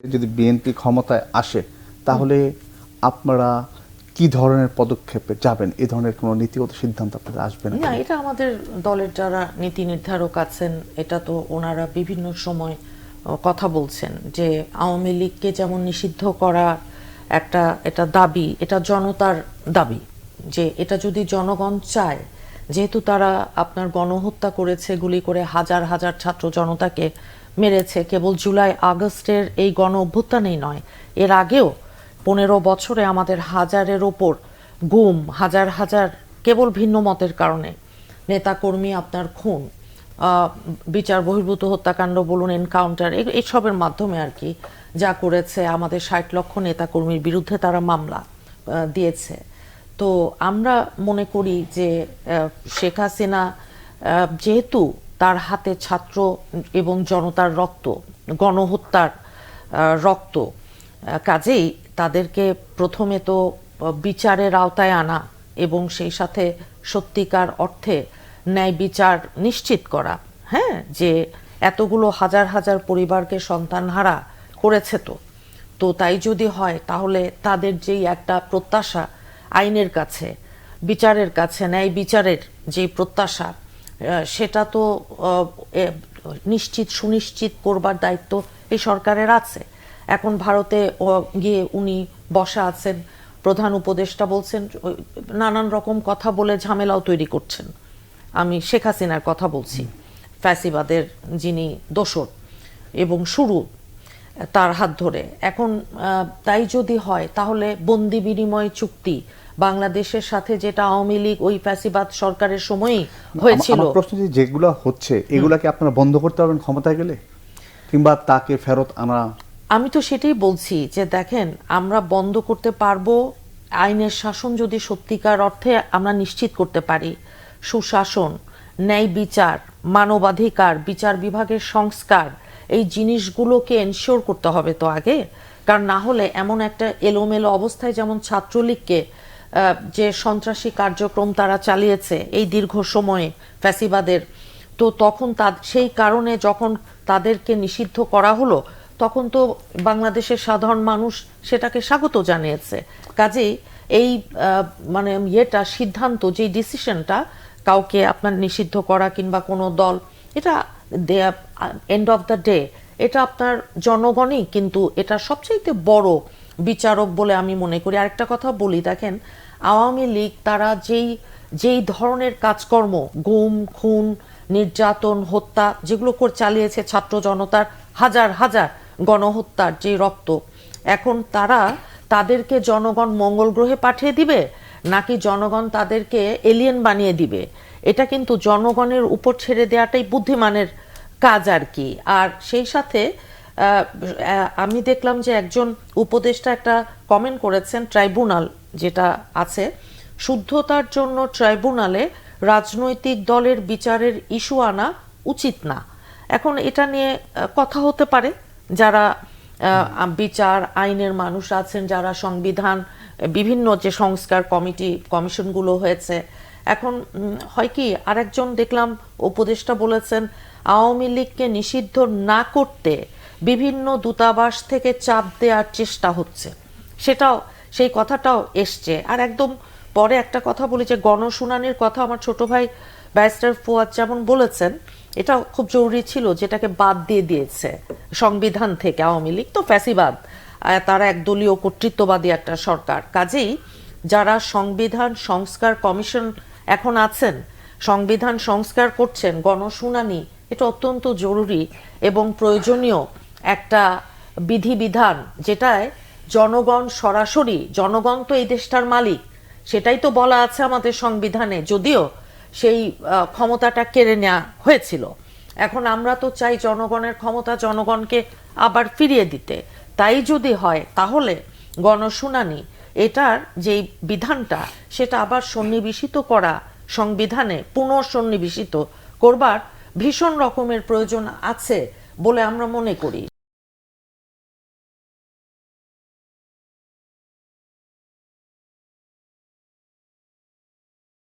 যদি বিএনপি ক্ষমতায় আসে তাহলে আপনারা কি ধরনের পদক্ষেপে যাবেন? এই ধরনের কোনো নীতিগত সিদ্ধান্ত আপনাদের আসবে না? না, এটা আমাদের দলের যারা নীতি নির্ধারক আছেন, এটা তো ওনারা বিভিন্ন সময় কথা বলছেন যে আওয়ামী লীগকে যেমন নিষিদ্ধ করা এটা দাবি, এটা জনতার দাবি, যে এটা যদি জনগণ চায়, যেহেতু তারা আপনার গণহত্যা করেছে, গুলি করে হাজার হাজার ছাত্র জনতাকে মেরেছে, কেবল জুলাই আগস্টের এই গণ অভ্যুত্থানেই নয়, এর আগেও 15 বছরে আমাদের হাজারের ওপর গুম, হাজার হাজার কেবল ভিন্ন মতের কারণে নেতাকর্মী আপনার খুন, বিচার বহির্ভূত হত্যাকাণ্ড বলুন, এনকাউন্টার, এইসবের মাধ্যমে আর কি যা করেছে, আমাদের 60 লক্ষ নেতাকর্মীর বিরুদ্ধে তারা মামলা দিয়েছে। তো আমরা মনে করি যে শেখ হাসিনা যেহেতু তার হাতে ছাত্র এবং জনতার রক্ত, গণহত্যার রক্ত, কাজেই তাদেরকে প্রথমে তো বিচারের আওতায় আনা এবং সেই সাথে সত্যিকার অর্থে ন্যায় বিচার নিশ্চিত করা। হ্যাঁ, যে এতগুলো হাজার হাজার পরিবারকে সন্তানহারা করেছে, তো তাই যদি হয় তাহলে তাদের যেই একটা প্রত্যাশা আইনের কাছে, বিচারের কাছে, ন্যায় বিচারের যে প্রত্যাশা, সেটা তো সুনিশ্চিত করবার দায়িত্ব এই সরকারের আছে। এখন ভারতে গিয়ে উনি বসা আছেন, প্রধান উপদেষ্টা বলছেন, নানান রকম কথা বলে ঝামেলাও তৈরি করছেন। আমি শেখ হাসিনার কথা বলছি, ফ্যাসিবাদের যিনি দোসর এবং শুরু তার হাত ধরে। এখন তাই যদি হয় তাহলে বন্দি বিনিময় চুক্তি বাংলাদেশের সাথে, যেটা আওয়ামী লীগ ওই ফ্যাসিবাদ সরকারের সময়ই হয়েছিল, আমার প্রশ্ন যেগুলো হচ্ছে এগুলাকে আপনারা বন্ধ করতে পারবেন ক্ষমতায় গেলে, কিংবা তাকে ফেরত আনা? আমি তো সেটাই বলছি যে দেখেন, আমরা বন্ধ করতে পারবো আইনের শাসন যদি সত্যিকার অর্থে আমরা নিশ্চিত করতে পারি, সুশাসন, ন্যায় বিচার, মানবাধিকার, বিচার বিভাগের সংস্কার, এই জিনিসগুলোকে এনশিওর করতে হবে তো আগে। কারণ না হলে এমন একটা এলোমেলো অবস্থায়, যেমন ছাত্রলীগকে যে সন্ত্রাসী কার্যক্রম তারা চালিয়েছে এই দীর্ঘ সময়ে ফ্যাসিবাদের, তো তখন সেই কারণে যখন তাদেরকে নিষিদ্ধ করা হলো, তখন তো বাংলাদেশের সাধারণ মানুষ সেটাকে স্বাগত জানিয়েছে। কাজেই এই মানে সিদ্ধান্ত, যে ডিসিশনটা কাউকে আপনার নিষিদ্ধ করা কিংবা কোনো দল, এটা এন্ড অফ দ্য ডে এটা আপনার জনগণই কিন্তু এটা সবচেয়ে বড় বিচারক বলে আমি মনে করি। আরেকটা কথা বলি, দেখেন আওয়ামী লীগ তারা যেই ধরনের কাজকর্ম, গুম, খুন, নির্যাতন, হত্যা যেগুলো করে চালিয়েছে, ছাত্র জনতার হাজার হাজার গণহত্যার যে রক্ত, এখন তাদেরকে জনগণ মঙ্গল গ্রহে পাঠিয়ে দিবে নাকি জনগণ তাদেরকে এলিয়েন বানিয়ে দিবে, এটা কিন্তু জনগণের উপর ছেড়ে দেওয়াটাই বুদ্ধিমানের কাজ আর কি। আর সেই সাথে আমি দেখলাম যে একজন উপদেষ্টা একটা কমেন্ট করেছেন, ট্রাইব্যুনাল যেটা আছে, শুদ্ধতার জন্য ট্রাইব্যুনালে রাজনৈতিক দলের বিচারের ইস্যু আনা উচিত না। এখন এটা নিয়ে কথা হতে পারে, যারা বিচার আইনের মানুষ আছেন, যারা সংবিধান, বিভিন্ন যে সংস্কার কমিশনগুলো হয়েছে, এখন হয় কি, আরেকজন দেখলাম উপদেষ্টা বলেছেন আওয়ামী লীগকে নিষিদ্ধ না করতে বিভিন্ন দূতাবাস থেকে চাপ দেওয়ার চেষ্টা হচ্ছে, সেই কথাটাও এসছে। আর একদম পরে একটা কথা বলি, যে গণশুনানির কথা আমার ছোট ভাই ব্যারিস্টার ফুয়াদ যেমন বলেছেন, এটা খুব জরুরি ছিল, যেটাকে বাদ দিয়ে দিয়েছে সংবিধান থেকে আওয়ামী লীগ, তো ফ্যাসিবাদ, তারা একদলীয় কর্তৃত্ববাদী একটা সরকার। কাজেই যারা সংবিধান সংস্কার কমিশন এখন আছেন, সংবিধান সংস্কার করছেন, গণশুনানি এটা অত্যন্ত জরুরি এবং প্রয়োজনীয় একটা বিধিবিধান, যেটায় জনগণ সরাসরি, জনগণ তো এই দেশটার মালিক, সেটাই তো বলা আছে আমাদের সংবিধানে, যদিও সেই ক্ষমতাটা কেড়ে নেওয়া হয়েছিল। এখন আমরা তো চাই জনগণের ক্ষমতা জনগণকে আবার ফিরিয়ে দিতে। তাই যদি হয় তাহলে গণশুনানি এটার যেই বিধানটা, সেটা আবার সন্নিবেশিত করা, সংবিধানে পুনঃসন্নিবেশিত করবার ভীষণ রকমের প্রয়োজন আছে বলে আমরা মনে করি।